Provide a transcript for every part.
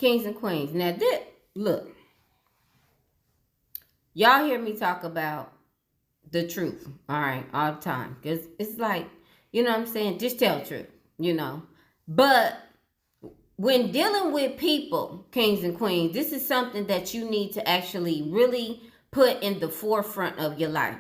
Kings and queens. Now, look, y'all hear me talk about the truth, all right, all the time. Because it's like, you know what I'm saying? Just tell the truth, you know. But when dealing with people, kings and queens, this is something that you need to actually really put in the forefront of your life.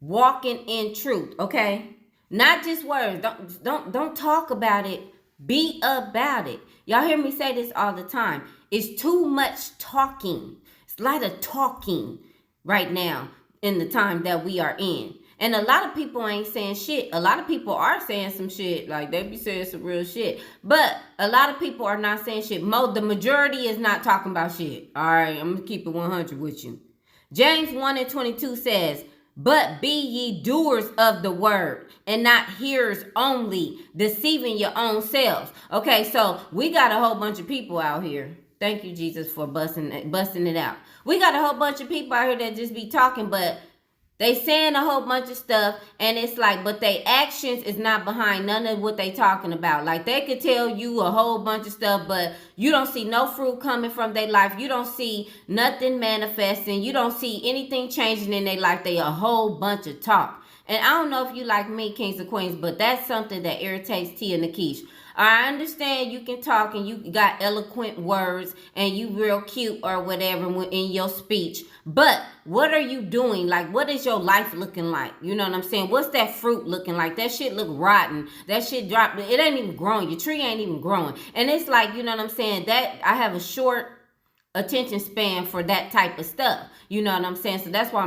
Walking in truth, okay? Not just words. Don't talk about it. Be about it. Y'all hear me say this all the time. It's too much talking. It's a lot of talking right now in the time that we are in. And a lot of people ain't saying shit. A lot of people are saying some shit. Like, they be saying some real shit. But a lot of people are not saying shit. The majority is not talking about shit. All right, I'm going to keep it 100 with you. James 1:22 says, but be ye doers of the word and not hearers only, deceiving your own selves. Okay, so we got a whole bunch of people out here. Thank you, Jesus, for busting it out. We got a whole bunch of people out here that just be talking, but they saying a whole bunch of stuff, and it's like, but they actions is not behind none of what they talking about. Like, they could tell you a whole bunch of stuff, but you don't see no fruit coming from their life. You don't see nothing manifesting. You don't see anything changing in their life. They a whole bunch of talk. And I don't know if you like me, kings and queens, but that's something that irritates Tia Nakish. I understand you can talk and you got eloquent words and you real cute or whatever in your speech. But what are you doing? Like, what is your life looking like? You know what I'm saying? What's that fruit looking like? That shit look rotten. That shit dropped. It ain't even growing. Your tree ain't even growing. And it's like, you know what I'm saying? That I have a short attention span for that type of stuff. You know what I'm saying? So that's why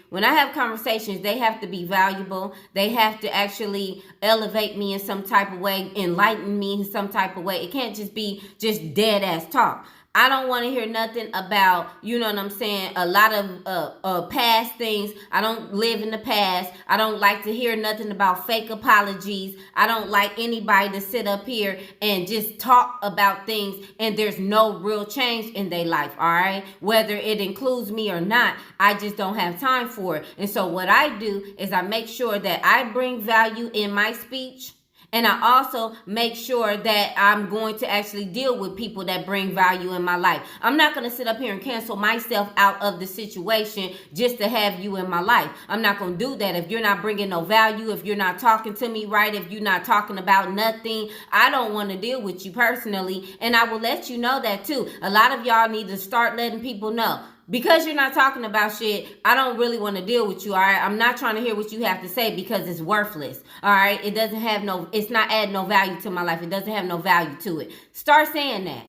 when I have conversations, they have to be valuable. They have to actually elevate me in some type of way, enlighten me in some type of way. It can't just be just dead ass talk. I don't want to hear nothing about, you know what I'm saying, a lot of past things. I don't live in the past. I don't like to hear nothing about fake apologies. I don't like anybody to sit up here and just talk about things and there's no real change in their life, all right? Whether it includes me or not, I just don't have time for it. And so what I do is I make sure that I bring value in my speech. And I also make sure that I'm going to actually deal with people that bring value in my life. I'm not going to sit up here and cancel myself out of the situation just to have you in my life. I'm not going to do that. If you're not bringing no value, if you're not talking to me right, if you're not talking about nothing, I don't want to deal with you personally. And I will let you know that too. A lot of y'all need to start letting people know. Because you're not talking about shit, I don't really want to deal with you, all right? I'm not trying to hear what you have to say because it's worthless, all right? It's not adding no value to my life. It doesn't have no value to it. Start saying that.